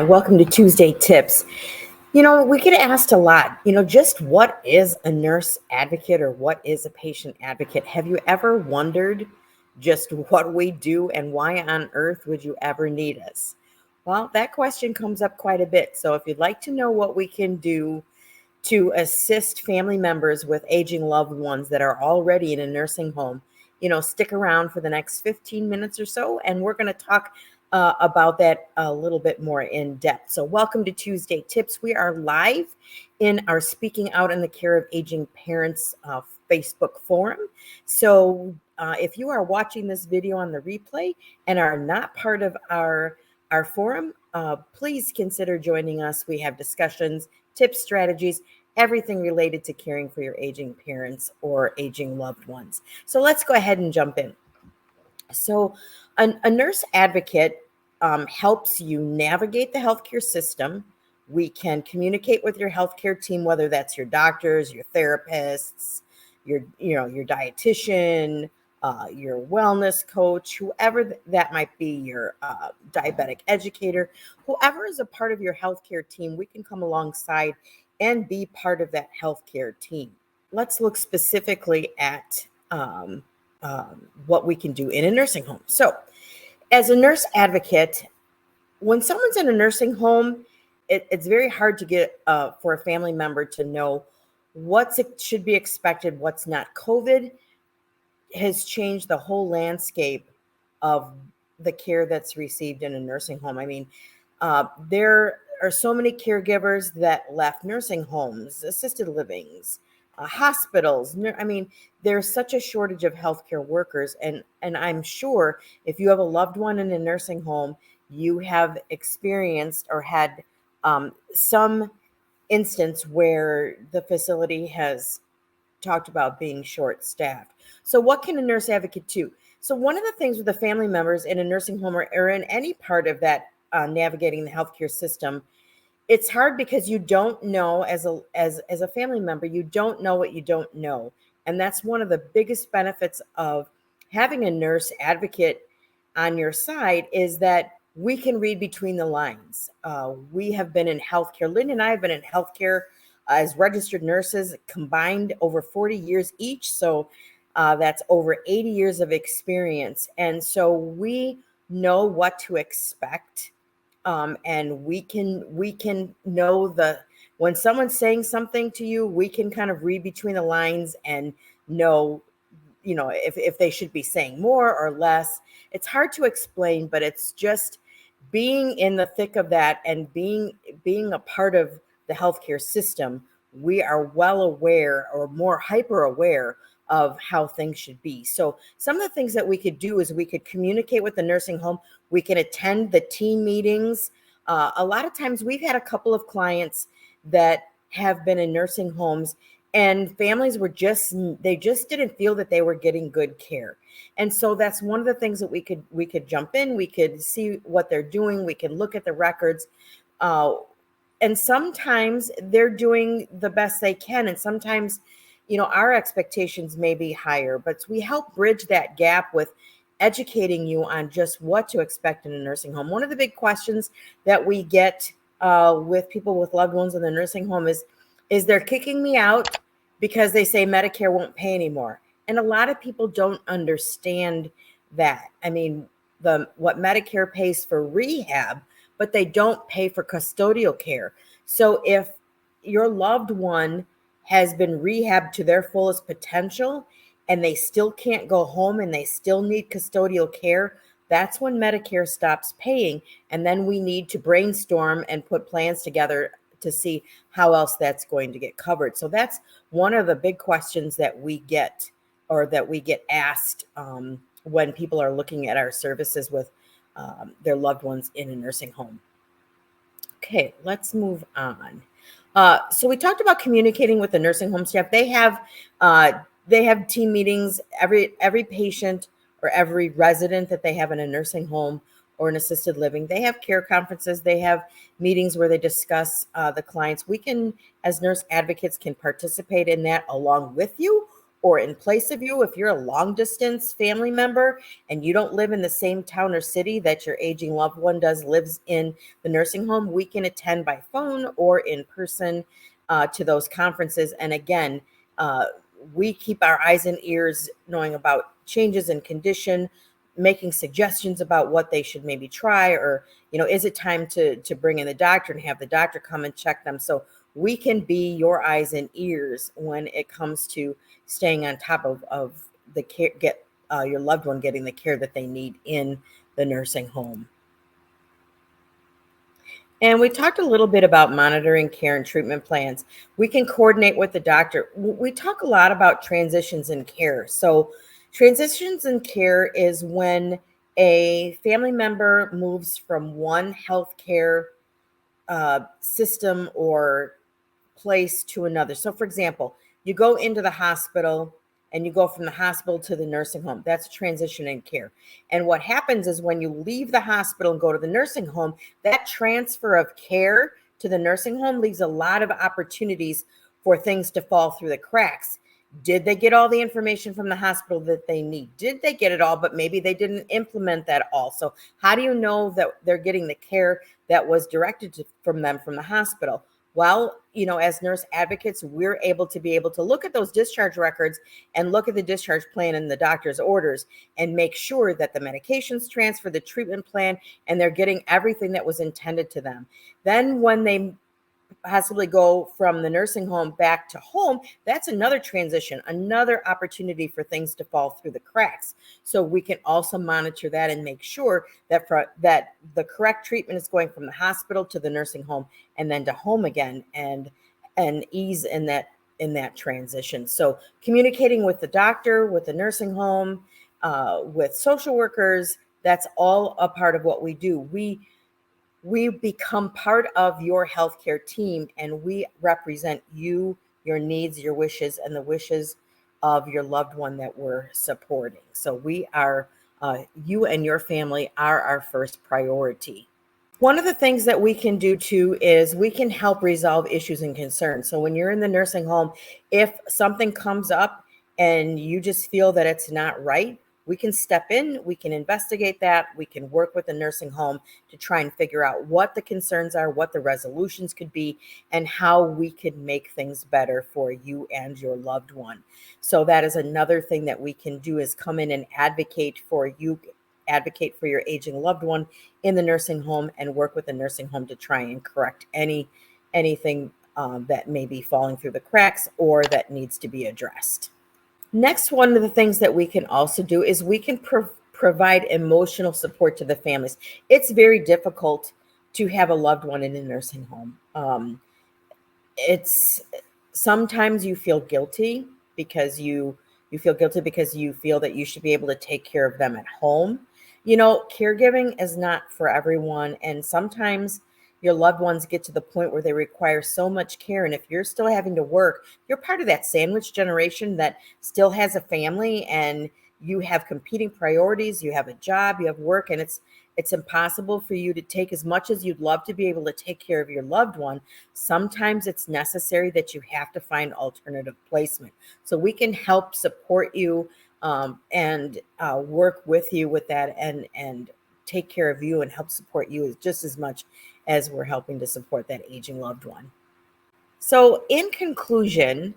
Hi, welcome to Tuesday Tips. We get asked a lot, just what is a nurse advocate or what is a patient advocate? Have you ever wondered just what we do and why on earth would you ever need us? Well, that question comes up quite a bit. So if you'd like to know what we can do to assist family members with aging loved ones that are already in a nursing home, stick around for the next 15 minutes or so, and we're going to talk about that a little bit more in depth. So welcome to Tuesday Tips. We are live in our Speaking Out in the Care of Aging Parents Facebook forum. So if you are watching this video on the replay and are not part of our forum, please consider joining us. We have discussions, tips, strategies, everything related to caring for your aging parents or aging loved ones. So let's go ahead and jump in. So a nurse advocate helps you navigate the healthcare system. We can communicate with your healthcare team, whether that's your doctors, your therapists, your dietitian, your wellness coach, whoever that might be, your diabetic educator, whoever is a part of your healthcare team, we can come alongside and be part of that healthcare team. Let's look specifically at what we can do in a nursing home. So as a nurse advocate, when someone's in a nursing home, it's very hard to get for a family member to know what should be expected, what's not. COVID has changed the whole landscape of the care that's received in a nursing home. I mean, there are so many caregivers that left nursing homes, assisted livings, hospitals. I mean, there's such a shortage of healthcare workers, and I'm sure if you have a loved one in a nursing home, you have experienced or had some instance where the facility has talked about being short-staffed. So what can a nurse advocate do? So one of the things with the family members in a nursing home or in any part of that navigating the healthcare system, it's hard because you don't know as a family member, you don't know what you don't know. And that's one of the biggest benefits of having a nurse advocate on your side is that we can read between the lines. We have been in healthcare. Lynn and I have been in healthcare as registered nurses combined over 40 years each. So that's over 80 years of experience. And so we know what to expect. And we can know when someone's saying something to you, we can kind of read between the lines and know, if they should be saying more or less. It's hard to explain, but it's just being in the thick of that and being a part of the healthcare system. We are well aware or more hyper aware of how things should be. So some of the things that we could do is we could communicate with the nursing home. We can attend the team meetings. A lot of times we've had a couple of clients that have been in nursing homes and families they just didn't feel that they were getting good care. And so that's one of the things that we could jump in, we could see what they're doing, we can look at the records. And sometimes they're doing the best they can. And sometimes, our expectations may be higher, but we help bridge that gap with educating you on just what to expect in a nursing home. One of the big questions that we get with people with loved ones in the nursing home is they're kicking me out because they say Medicare won't pay anymore. And a lot of people don't understand that. I mean, what Medicare pays for rehab, but they don't pay for custodial care. So if your loved one has been rehabbed to their fullest potential and they still can't go home and they still need custodial care, that's when Medicare stops paying. And then we need to brainstorm and put plans together to see how else that's going to get covered. So that's one of the big questions that we get asked when people are looking at our services with their loved ones in a nursing home. Okay, let's move on. So we talked about communicating with the nursing home staff. They have team meetings. Every patient or every resident that they have in a nursing home or an assisted living, they have care conferences. They have meetings where they discuss the clients. We can, as nurse advocates, can participate in that along with you, or in place of you, if you're a long distance family member and you don't live in the same town or city that your aging loved one lives in the nursing home, we can attend by phone or in person to those conferences. And again, uh, we keep our eyes and ears knowing about changes in condition, making suggestions about what they should maybe try, or is it time to bring in the doctor and have the doctor come and check them. So we can be your eyes and ears when it comes to staying on top of the care, get your loved one getting the care that they need in the nursing home. And we talked a little bit about monitoring care and treatment plans. We can coordinate with the doctor. We talk a lot about transitions in care. So, transitions in care is when a family member moves from one healthcare system or place to another. So, for example, you go into the hospital and you go from the hospital to the nursing home. That's a transition in care. And what happens is when you leave the hospital and go to the nursing home, that transfer of care to the nursing home leaves a lot of opportunities for things to fall through the cracks. Did they get all the information from the hospital that they need? Did they get it all, but maybe they didn't implement that all? So, how do you know that they're getting the care that was directed from them from the hospital? Well, as nurse advocates, we're able to look at those discharge records and look at the discharge plan and the doctor's orders and make sure that the medications transfer, the treatment plan, and they're getting everything that was intended to them. Then when they possibly go from the nursing home back to home, that's another transition, another opportunity for things to fall through the cracks. So we can also monitor that and make sure that that the correct treatment is going from the hospital to the nursing home and then to home again, and ease in that transition. So communicating with the doctor, with the nursing home, with social workers, that's all a part of what we do. We become part of your healthcare team, and we represent you, your needs, your wishes, and the wishes of your loved one that we're supporting. So we are, you and your family are our first priority. One of the things that we can do too is we can help resolve issues and concerns. So when you're in the nursing home, if something comes up and you just feel that it's not right, we can step in, we can investigate that, we can work with the nursing home to try and figure out what the concerns are, what the resolutions could be, and how we could make things better for you and your loved one. So that is another thing that we can do, is come in and advocate for you, advocate for your aging loved one in the nursing home, and work with the nursing home to try and correct anything that may be falling through the cracks or that needs to be addressed. Next, one of the things that we can also do is we can provide emotional support to the families. It's very difficult to have a loved one in a nursing home. It's sometimes you feel guilty because you feel guilty because you feel that you should be able to take care of them at home. Caregiving is not for everyone, and sometimes your loved ones get to the point where they require so much care, and if you're still having to work, you're part of that sandwich generation that still has a family, and you have competing priorities, you have a job, you have work, and it's impossible for you to take as much as you'd love to be able to take care of your loved one. Sometimes it's necessary that you have to find alternative placement. So we can help support you, and work with you with that, and take care of you and help support you just as much as we're helping to support that aging loved one. So, in conclusion,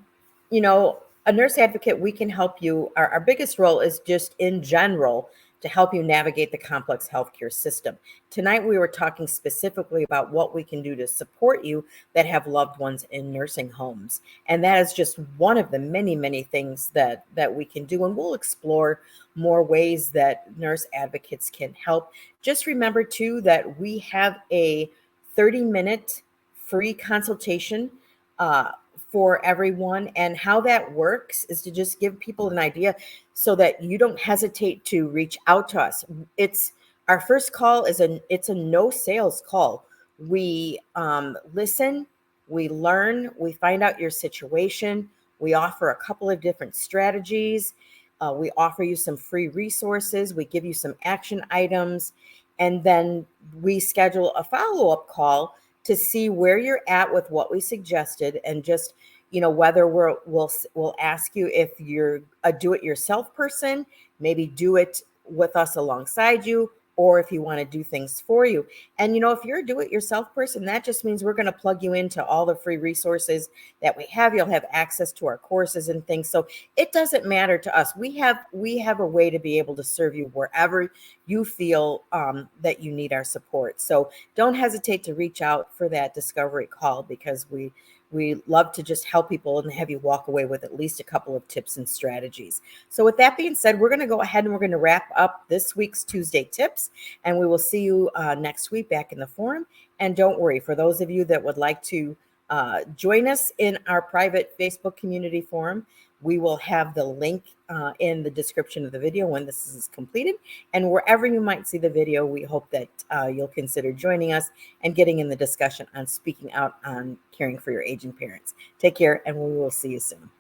a nurse advocate, we can help you. Our biggest role is just in general to help you navigate the complex healthcare system. Tonight, we were talking specifically about what we can do to support you that have loved ones in nursing homes. And that is just one of the many, many things that we can do. And we'll explore more ways that nurse advocates can help. Just remember, too, that we have a 30-minute free consultation uh, for everyone. And how that works is to just give people an idea so that you don't hesitate to reach out to us. It's our first call it's a no sales call. We listen, we learn, we find out your situation. We offer a couple of different strategies. We offer you some free resources. We give you some action items. And then we schedule a follow-up call to see where you're at with what we suggested, and just whether we'll ask you if you're a do-it-yourself person, maybe do it with us alongside you, or if you want to do things for you. And if you're a do-it-yourself person, that just means we're going to plug you into all the free resources that we have. You'll have access to our courses and things. So it doesn't matter to us. We have a way to be able to serve you wherever you feel that you need our support. So don't hesitate to reach out for that discovery call, because we love to just help people and have you walk away with at least a couple of tips and strategies. So with that being said, we're going to go ahead and we're going to wrap up this week's Tuesday Tips, and we will see you next week back in the forum. And don't worry, for those of you that would like to join us in our private Facebook community forum, we will have the link in the description of the video when this is completed. And wherever you might see the video, we hope that you'll consider joining us and getting in the discussion on speaking out on caring for your aging parents. Take care, and we will see you soon.